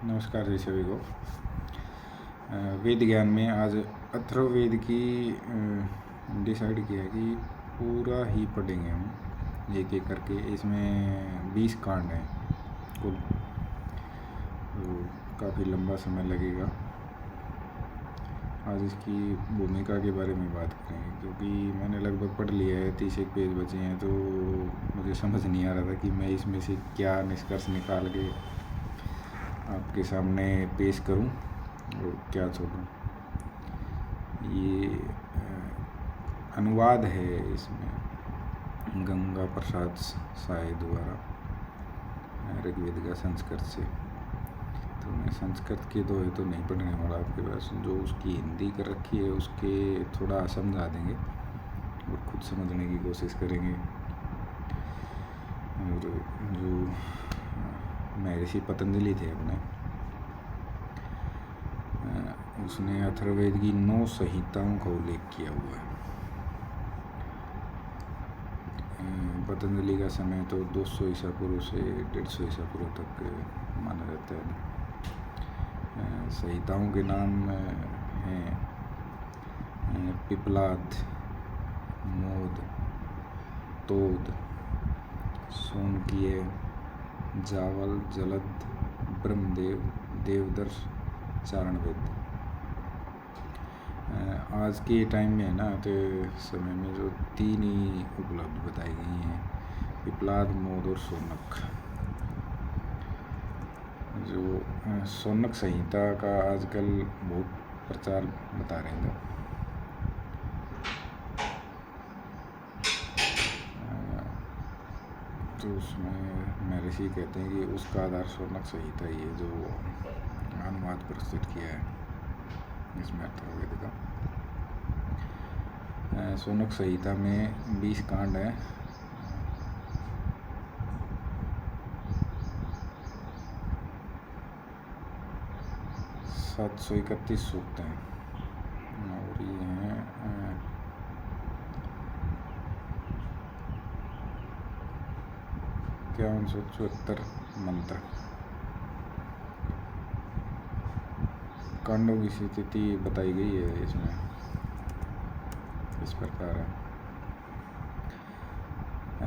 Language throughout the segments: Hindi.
नमस्कार जी सभी को। वेद ज्ञान में आज अथर्ववेद की डिसाइड किया कि पूरा ही पढ़ेंगे हम एक एक करके। इसमें 20 कांड हैं कुल, तो काफ़ी लंबा समय लगेगा। आज इसकी भूमिका के बारे में बात करेंगे, क्योंकि मैंने लगभग पढ़ लिया है, 31 पेज बचे हैं, तो मुझे समझ नहीं आ रहा था कि मैं इसमें से क्या निष्कर्ष निकाल के आपके सामने पेश करूं और क्या छोड़ूं। ये अनुवाद है इसमें गंगा प्रसाद साय द्वारा ऋग्वेद का संस्कृत से। तो मैं संस्कृत के तो नहीं पढ़ने वाला आपके पास, जो उसकी हिंदी कर रखी है उसके थोड़ा समझा देंगे और खुद समझने की कोशिश करेंगे। और जो महर्षि पतंजलि थे अपने, उसने अथर्ववेद की 9 संहिताओं का उल्लेख किया हुआ है। पतंजलि का समय तो 200 ईसा पूर्व से 150 ईसा पूर्व तक माना जाता है। संहिताओं के नाम हैं पिपलाद, मोद, तोद, सोनकीय, जावल, जलद, ब्रह्मदेव, देवदर्श, चारणवेद। आज के टाइम में है ना, तो समय में जो 3 ही उपलब्ध बताई गई हैं, पिपलाद, मोद और सोनक। जो सोनक संहिता का आजकल बहुत प्रचार बता रहे हैं। तो उसमें महर्षि कहते हैं कि उसका आधार सोनक संहिता ही है, जो अनुवाद प्रस्तुत किया है इसमें अथर्ववेद का। सोनक संहिता में 20 कांड हैं। सात 731 सूक्त हैं और ये हैं 5174 मंत्र। कांडों की स्थिति बताई गई है इसमें इस प्रकार है।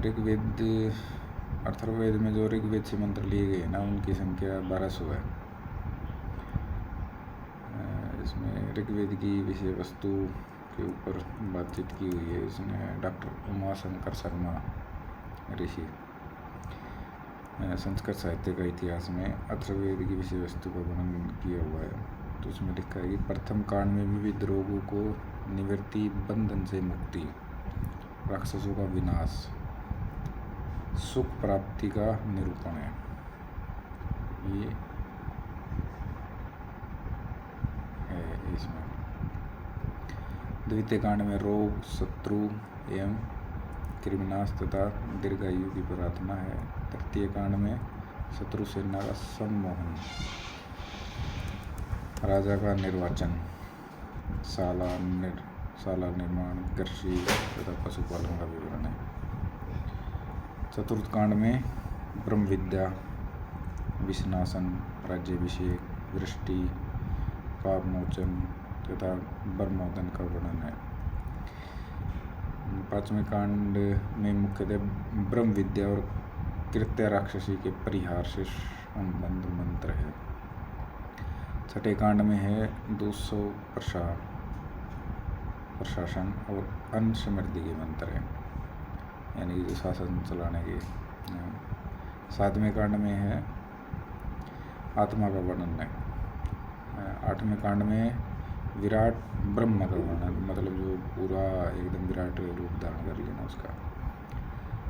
ऋग्वेद अथर्ववेद में जो ऋग्वेद से मंत्र लिए गए ना, उनकी संख्या 1200 है। इसमें ऋग्वेद की विषय वस्तु के ऊपर बातचीत की हुई है। इसमें डॉक्टर उमाशंकर शर्मा ऋषि संस्कृत साहित्य का इतिहास में अथर्ववेद की विषय वस्तु का वर्णन किया हुआ है। तो उसमें लिखा है कि प्रथम कांड में विविध रोगों को निवृत्ति, बंधन से मुक्ति, राक्षसों का विनाश, सुख प्राप्ति का निरूपण है। ये है इसमें। द्वितीय कांड में रोग, शत्रु एवं कृमिनाश तथा दीर्घायु की प्रार्थना है। तृतीय कांड में शत्रु सेना का सम्मोहन, राजा का निर्वाचन, शाला निर्माण, कृषि तथा पशुपालन का विवरण है। चतुर्थ कांड में ब्रह्म विद्या, विषनाशन, राज्याभिषेक, वृष्टि, पाप मोचन तथा ब्रह्मोदन का वर्णन है। पांचवें कांड में मुख्यतः ब्रह्म विद्या और कृत्य राक्षसी के परिहार से संबंध मंत्र है। छठे कांड में है 200 प्रशासन और अन्य समृद्धि के मंत्र हैं, यानी कि शासन चलाने के। सातवें कांड में है आत्मा का वर्णन है। आठवें कांड में विराट ब्रह्म का वर्णन, मतलब जो पूरा एकदम विराट रूप धारण कर लेना उसका।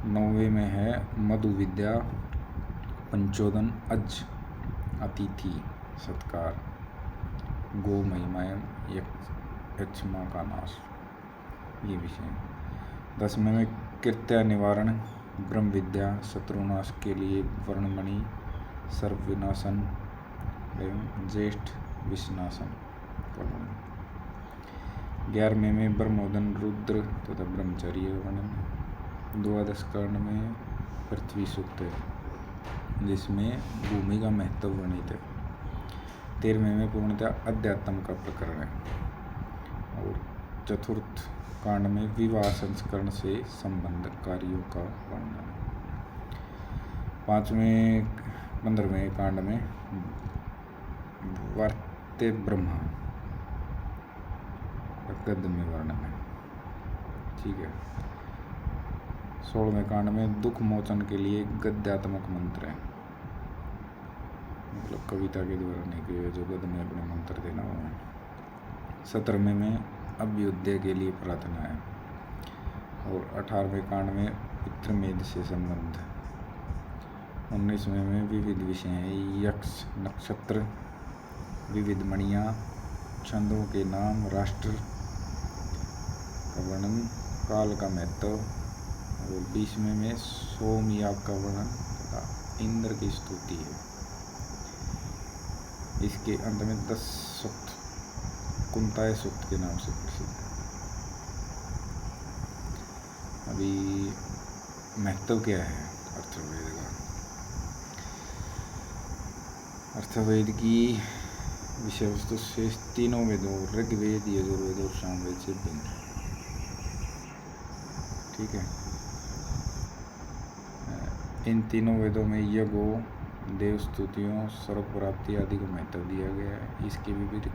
नौवें में है मधु विद्या, पंचोदन, अज, अतिथि सत्कार, गो महिमायम, यक्षमा का नाश, ये विषय। 10वें में कृत्य निवारण, ब्रह्म विद्या, शत्रुनाश के लिए वर्णमणि, सर्व विनाशन एवं ज्येष्ठ विषनाशन का वर्णन। 11वें में ब्रह्मोदन, रुद्र तथा ब्रह्मचर्य वर्णन। 12 कांड में पृथ्वी सूक्त है, जिसमें भूमि का महत्व वर्णित है। 13वें में पूर्णतः अध्यात्म का प्रकरण है। और चतुर्थ कांड में विवाह संस्करण से संबंध कार्यों का वर्णन। 15वें कांड में वर्ते ब्रह्मा गद्य में वर्णन है। ठीक है। 16वें कांड में दुख मोचन के लिए गद्यात्मक मंत्र है, मतलब कविता के द्वारा नहीं कि जो गद्य में अपने मंत्र देना हो। 17वें में अभ्युदय के लिए प्रार्थना है। और 18वें कांड में पितृमेध से संबंध। 19वें में विविध विषय हैं, यक्ष, नक्षत्र, विविध मणियाँ, छंदों के नाम, राष्ट्र का वर्णन, काल का महत्व। और 20वें में सोमयाग का वर्णन तथा इंद्र की स्तुति है। इसके अंत में 10 सूक्त कुंताय सूक्त के नाम से प्रसिद्ध है। अभी महत्व क्या है अथर्ववेद का? अथर्ववेद की विषय वस्तु शेष तीनों वेदों ऋग्वेद, यजुर्वेद और सामवेद से भिन्न है। ठीक है। इन तीनों वेदों में यज्ञों, देव स्तुतियों, स्वर्ग प्राप्ति आदि को महत्व दिया गया है। इसके विपरीत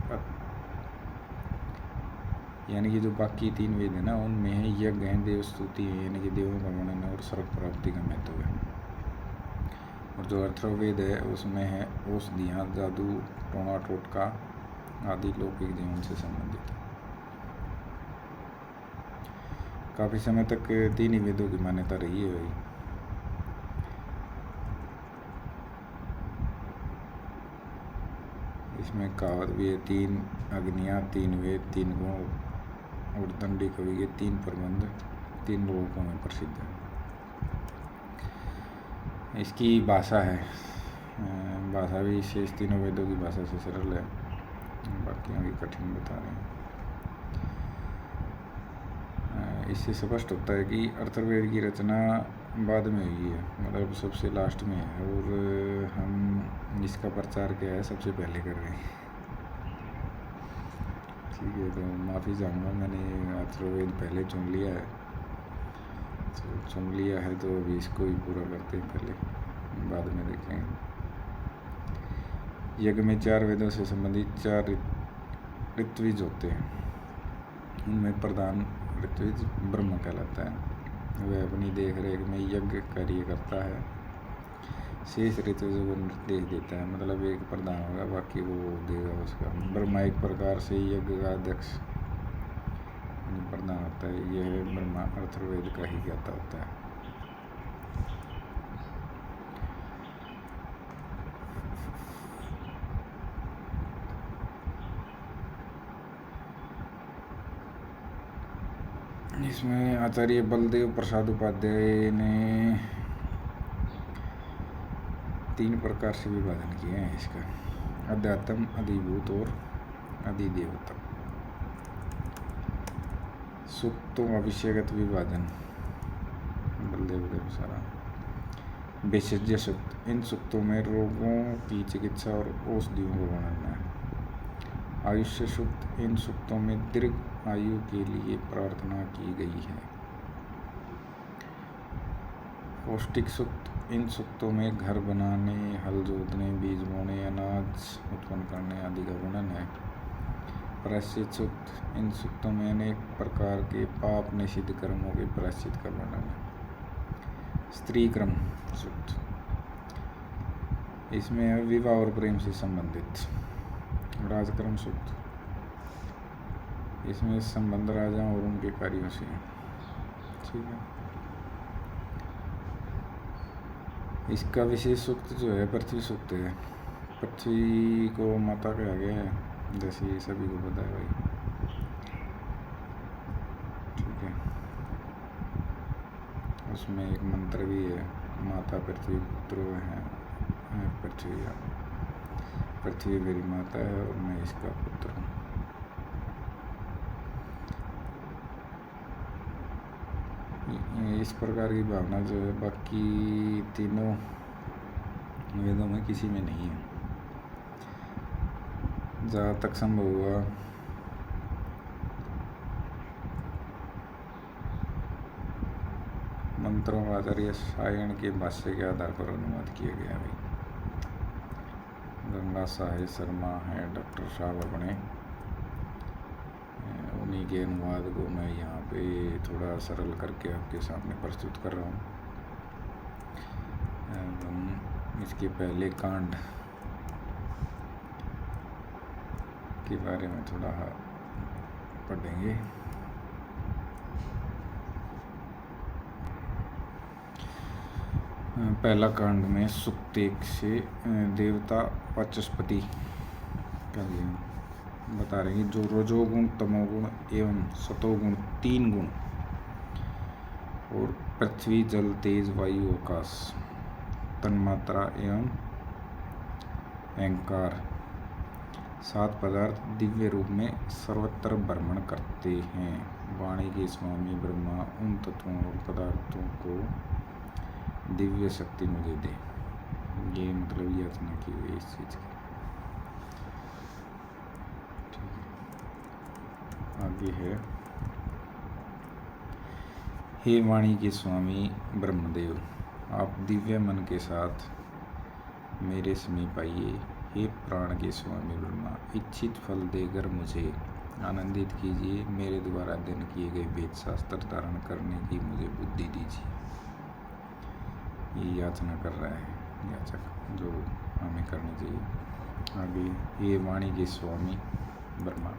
यानी कि जो बाकी 3 वेद है ना, उनमें है यज्ञ है, देव स्तुति है यानी कि देवों का वर्णन है, और स्वर्ग प्राप्ति का महत्व है। और जो अथर्ववेद है उसमें है औषधियाँ, जादू, टोना टोटका आदि लौकिक जीवन से संबंधित है। काफ़ी समय तक 3 ही वेदों की मान्यता रही है भाई। इसमें कहावत भी है, 3 अग्नियाँ, 3 वेद, 3 गुण और दंडी कवि के 3 प्रबंध 3 लोकों में प्रसिद्ध है। इसकी भाषा है, भाषा भी शेष तीनों वेदों की भाषा से सरल है, बाकी आगे कठिन बता रहे हैं। इससे स्पष्ट होता है कि अथर्ववेद की रचना बाद में हुई है, मतलब सबसे लास्ट में है, और हम इसका प्रचार क्या है सबसे पहले कर रहे हैं। ठीक है, तो माफ़ी चाहूँगा, मैंने अथर्ववेद पहले चुन लिया है, तो अभी इसको ही पूरा करते हैं, पहले बाद में देखेंगे। यज्ञ में 4 वेदों से संबंधित 4 ऋत्विज होते हैं। उनमें प्रधान ऋत्विज ब्रह्म कहलाता है। वह अपनी देख रेख में यज्ञ कार्य करता है। शेष ऋत्विजों को निर्देश देता है, मतलब एक प्रधान होगा, बाकी वो देगा उसका। ब्रह्मा एक प्रकार से यज्ञ का अध्यक्ष प्रधान होता है। यह ब्रह्मा अथर्ववेद का ही ज्ञाता होता है। इसमें आचार्य बलदेव प्रसाद उपाध्याय ने 3 प्रकार से विभाजन किए हैं इसका: अध्यात्म, अधिभूत और अधिदेवता। सूक्तों का विषयगत विभाजन बलदेव के अनुसार। भेषज सूक्त, इन सूक्तों में रोगों की चिकित्सा और औषधियों का वर्णन है। आयुष्य सूक्त, इन सूक्तों में दीर्घ आयु के लिए प्रार्थना की गई है। पौष्टिक सूक्त, इन सूक्तों में घर बनाने, हल जोतने, बीज बोने, अनाज उत्पन्न करने आदि का वर्णन है। प्रायश्चित सूक्त, इन सूक्तों में अनेक प्रकार के पाप निषिद्ध कर्मों के प्रायश्चित का वर्णन है। स्त्री क्रम सूक्त, इसमें विवाह और प्रेम से संबंधित। राजक्रम सूक्त, इसमें संबंध राजाओं और उनके कार्यों से। ठीक है। इसका विशेष सूक्त जो है पृथ्वी सूक्त है। पृथ्वी को माता कहा गया है, जैसे सभी को पता है भाई। ठीक है। उसमें एक मंत्र भी है, माता पृथ्वी पुत्र है, पृथ्वी मेरी माता है और मैं इसका पुत्र हूँ। इस प्रकार की भावना जो है बाकी तीनों वेदों में किसी में नहीं है। जहाँ तक संभव हुआ मंत्रों का आचार्य सायण के भाष्य के आधार पर अनुवाद किया गया है। गंगा साहे शर्मा हैं डॉक्टर साहब अपने, उन्हीं के अनुवाद को मैं यहाँ पे थोड़ा सरल करके आपके सामने प्रस्तुत कर रहा हूँ। हम इसके पहले कांड के बारे में थोड़ा पढ़ेंगे। पहला कांड में सूक्त 1 से देवता वाचस्पति का बता रहे हैं जो रजोगुण, तमोगुण एवं सतोगुण 3 गुण और पृथ्वी, जल, तेज, वायु, आकाश, तन्मात्रा एवं अहंकार 7 पदार्थ दिव्य रूप में सर्वत्र भ्रमण करते हैं। वाणी के स्वामी ब्रह्मा उन तत्वों और पदार्थों को दिव्य शक्ति मुझे दे। ये मतलब याचना की हुई इस चीज की। आगे है, हे वाणी के स्वामी ब्रह्मदेव, आप दिव्य मन के साथ मेरे समीप आइए। हे प्राण के स्वामी ब्रह्मा, इच्छित फल देकर मुझे आनंदित कीजिए। मेरे द्वारा अध्ययन किए गए वेद शास्त्र धारण करने की मुझे बुद्धि दीजिए। ये याचना कर रहा है याचक, जो हमें करनी चाहिए। आगे, ये वाणी के स्वामी ब्रह्मा,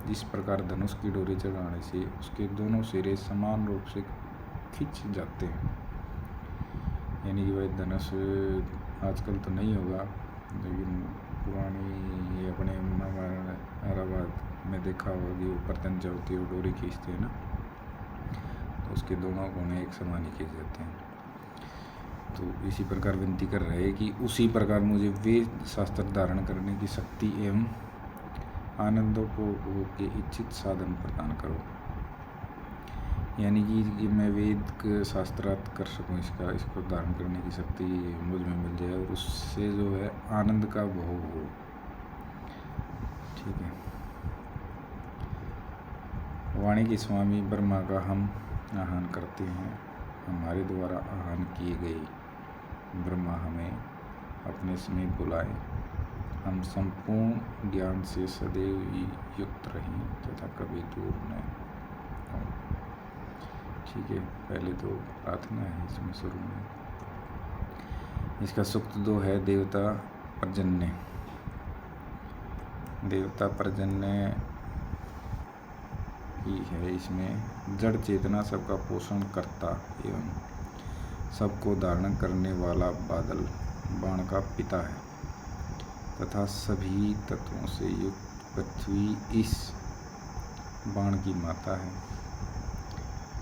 जिस प्रकार धनुष की डोरी चढ़ाने से उसके दोनों सिरे समान रूप से खिंच जाते हैं, यानी कि वह धनुष आजकल तो नहीं होगा, लेकिन पुरानी अपने महाभारत में देखा होगा कि वो पतंग चढ़ती है, डोरी खींचते हैं ना, तो उसके दोनों कोने एक समान ही खींच जाते हैं। तो इसी प्रकार विनती कर रहे हैं कि उसी प्रकार मुझे वेद शास्त्र धारण करने की शक्ति एवं आनंदों को के इच्छित साधन प्रदान करो, यानी कि मैं वेद शास्त्रार्थ कर सकूं, इसको धारण करने की शक्ति मुझ में मिल जाए और उससे जो है आनंद का भोग हो। ठीक है। वाणी के स्वामी ब्रह्मा का हम आह्वान करते हैं। हमारे द्वारा आह्वान किए गए ब्रह्मा हमें अपने समीप बुलाएं। हम संपूर्ण ज्ञान से सदैव ही युक्त रहें तथा कभी दूर न हों। ठीक है, पहले तो प्रार्थना है इसमें शुरू में। इसका सूक्त 2 है, देवता पर्जन्य। देवता पर्जन्य ही है। इसमें जड़ चेतना सबका पोषण करता एवं सबको धारण करने वाला बादल बाण का पिता है तथा सभी तत्वों से युक्त पृथ्वी इस बाण की माता है।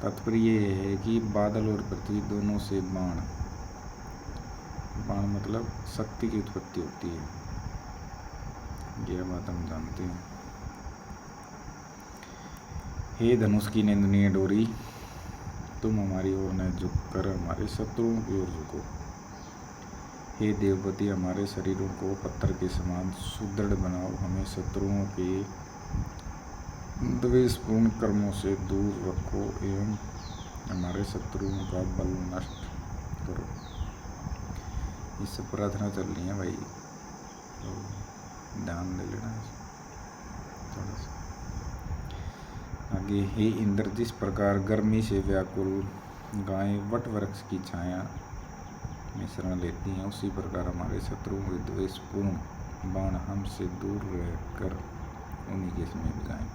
तात्पर्य ये है कि बादल और पृथ्वी दोनों से बाण मतलब शक्ति की उत्पत्ति होती है, यह बात हम जानते हैं। हे धनुष की निंदनीय डोरी, तुम हमारी ओर न झुककर हमारे शत्रुओं की ओर झुको। हे देवपति, हमारे शरीरों को पत्थर के समान सुदृढ़ बनाओ। हमें शत्रुओं के द्वेषपूर्ण कर्मों से दूर रखो एवं हमारे शत्रुओं का बल नष्ट करो। इससे प्रार्थना चल रही है भाई, तो ध्यान दे लेना थोड़ा सा। आगे, हे इंद्र, जिस प्रकार गर्मी से व्याकुल गायें वट वृक्ष की छाया में शरण लेती हैं, उसी प्रकार हमारे शत्रुओं के द्वेषपूर्ण बाण हमसे दूर रहकर उन्हीं के समीप जाएं।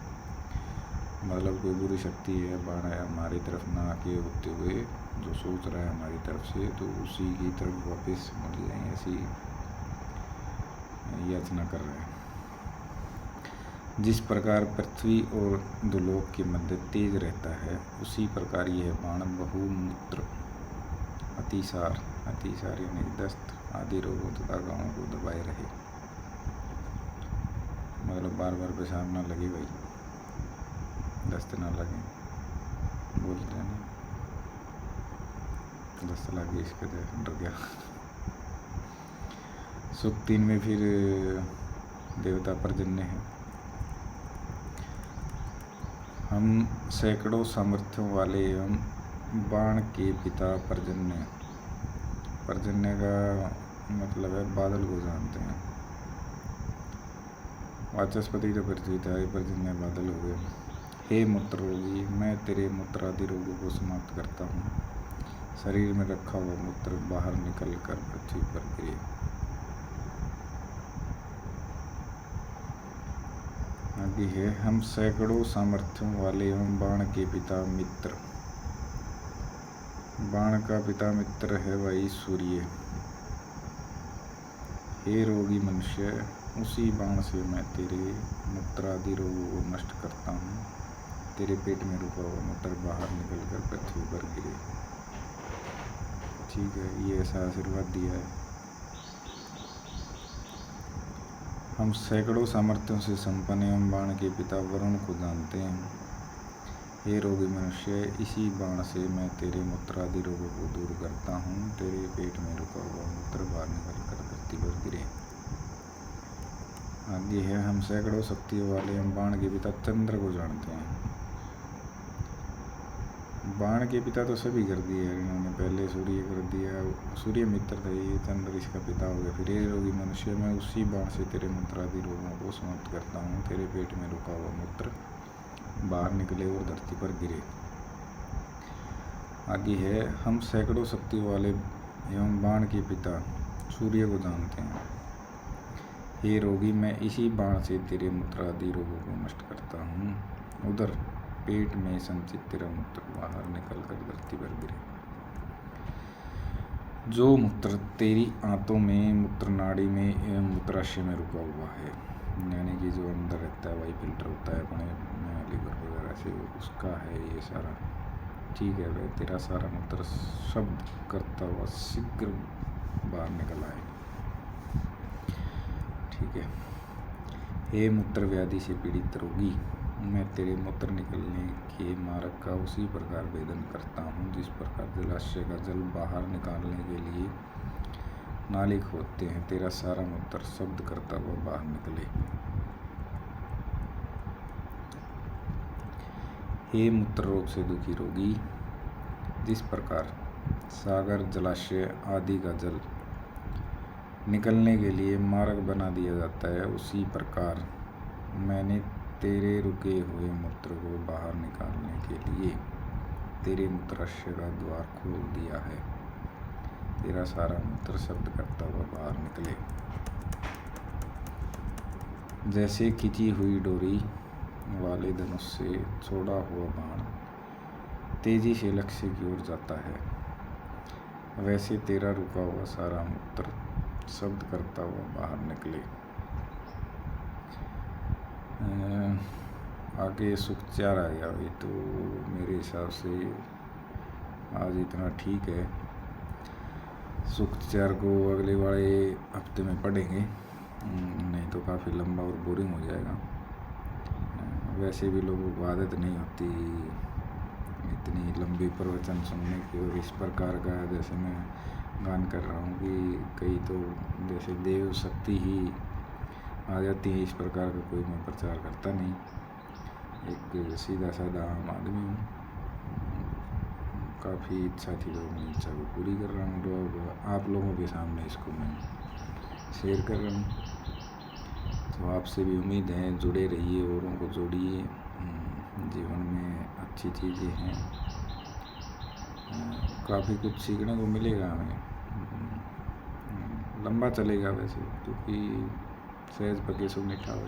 मतलब कोई बुरी शक्ति है, बाण है हमारी तरफ ना आके होते हुए जो सोच रहा है हमारी तरफ से, तो उसी की तरफ वापस मुड़ जाएं, ऐसी याचना कर रहे हैं। जिस प्रकार पृथ्वी और दुलोक के मध्य तेज रहता है, उसी प्रकार यह बाण बहुमूत्र, अतिसार यानी दस्त आदि रोगों तथा घावों को दबाए रहे। मतलब बार बार पेशाब ना लगे भाई, दस्त ना लगे, बोलते हैं ना, दस्त लगे इसके डर गया। सूक्त 3 में फिर देवता पर्जन्य है। हम सैकड़ों सामर्थ्यों वाले एवं बाण के पिता पर्जन्य। पर्जन्य का मतलब है बादल को जानते हैं। वाचस्पति तो पृथ्वी था, पर्जन्य बादल हो गए। हे मूत्र रोगी, मैं तेरे मूत्र आदि रोगों को समाप्त करता हूँ। शरीर में रखा हुआ मूत्र बाहर निकल कर पृथ्वी पर गिरे। आगे है, हम सैकड़ों सामर्थ्यों वाले एवं बाण के पिता मित्र। बाण का पिता मित्र है वही सूर्य। हे रोगी मनुष्य, उसी बाण से मैं तेरे मूत्र आदि रोगों को नष्ट करता हूँ। तेरे पेट में रुका हुआ मूत्र बाहर निकलकर पृथ्वी पर गिरे। ठीक है, ये ऐसा आशीर्वाद दिया है। हम सैकड़ों सामर्थ्यों से संपन्न एवं बाण के पिता वरुण को जानते हैं। हे रोगी मनुष्य, इसी बाण से मैं तेरे मूत्र आदि रोगों को दूर करता हूँ। तेरे पेट में रुका हुआ मूत्र बाहर निकलकर धरती पर गिरे। आगे है, हम सैकड़ों शक्तियों वाले एवं बाण के पिता चंद्र को जानते हैं। बाण के पिता तो सभी कर दिए इन्होंने, पहले सूर्य कर दिया, सूर्य मित्र था, ये चंद्र इसका पिता हो गया। फिर हे रोगी मनुष्य, मैं उसी बाण से तेरे मूत्र आदि रोगों को समाप्त करता हूँ। तेरे पेट में रुका हुआ मूत्र बाहर निकले और धरती पर गिरे। आगे है, हम सैकड़ों शक्तियों वाले एवं बाण के पिता सूर्य को जानते हैं। हे रोगी, मैं इसी बाण से तेरे मूत्र आदि रोगों को नष्ट करता हूँ। उधर पेट में संचित तेरा मूत्र बाहर निकलकर धरती पर गिरे। जो मूत्र तेरी आंतों में, मूत्र नाड़ी में एवं मूत्राशय में रुका हुआ है, यानी कि जो अंदर रहता है वही फिल्टर होता है अपने लीवर वगैरह से, उसका है ये सारा। ठीक है, वह तेरा सारा मूत्र शब्द करता हुआ शीघ्र बाहर निकल आए। ठीक है, हे मूत्र व्याधि से पीड़ित रोगी, मैं तेरे मूत्र निकलने के मार्ग का उसी प्रकार भेदन करता हूँ जिस प्रकार जलाशय का जल बाहर निकालने के लिए नाली खोदते हैं। तेरा सारा मूत्र शब्द करता हुआ बाहर निकले। हे मूत्र रोग से दुखी रोगी, जिस प्रकार सागर, जलाशय आदि का जल निकलने के लिए मार्ग बना दिया जाता है, उसी प्रकार मैंने तेरे रुके हुए मूत्र को बाहर निकालने के लिए तेरे मूत्राशय का द्वार खोल दिया है। तेरा सारा मूत्र शब्द करता हुआ बाहर निकले। जैसे खिंची हुई डोरी वाले धनुष से छोड़ा हुआ बाण तेजी से लक्ष्य की ओर जाता है, वैसे तेरा रुका हुआ सारा मूत्र शब्द करता हुआ बाहर निकले। आगे सुखचार आ गया भाई, तो मेरे हिसाब से आज इतना ठीक है। सुखचार को अगले वाले हफ्ते में पढ़ेंगे, नहीं तो काफ़ी लंबा और बोरिंग हो जाएगा। वैसे भी लोगों को आदत नहीं होती इतनी लंबी प्रवचन सुनने की, और इस प्रकार का जैसे मैं गान कर रहा हूँ कि कई तो जैसे देव शक्ति ही आ जाती है, इस प्रकार का कोई मैं प्रचार करता नहीं। एक सीधा साधा आम आदमी हूँ। काफ़ी इच्छा थी तो मैं इच्छा को पूरी कर रहा हूँ, तो अब आप लोगों के सामने इसको मैं शेयर कर रहा हूँ। तो आपसे भी उम्मीद है जुड़े रहिए, औरों को जोड़िए। जीवन में अच्छी चीज़ें हैं, काफ़ी कुछ सीखने को मिलेगा हमें। लंबा चलेगा वैसे, क्योंकि सहज पके सो मीठा हो।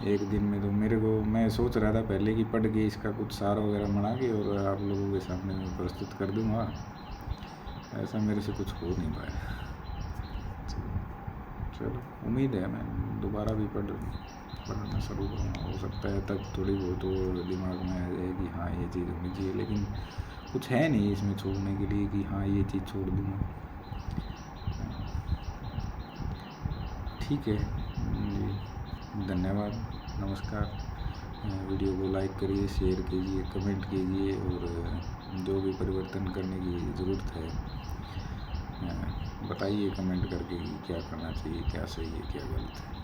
एक दिन में तो मेरे को, मैं सोच रहा था पहले कि पढ़ के इसका कुछ सार वगैरह बना के और आप लोगों के सामने मैं प्रस्तुत कर दूंगा, ऐसा मेरे से कुछ हो नहीं पाया। चलो, उम्मीद है मैं दोबारा भी पढ़ना शुरू करूँगा। हो सकता है तब थोड़ी बहुत और दिमाग में आ जाए कि हाँ ये चीज़ होनी चाहिए, लेकिन कुछ है नहीं इसमें छोड़ने के लिए कि हाँ ये चीज़ छोड़ दूँगा। ठीक है जी, धन्यवाद, नमस्कार। वीडियो को लाइक करिए, शेयर कीजिए, कमेंट कीजिए, और जो भी परिवर्तन करने की ज़रूरत है बताइए कमेंट करके कि क्या करना चाहिए, क्या सही है, क्या गलत है।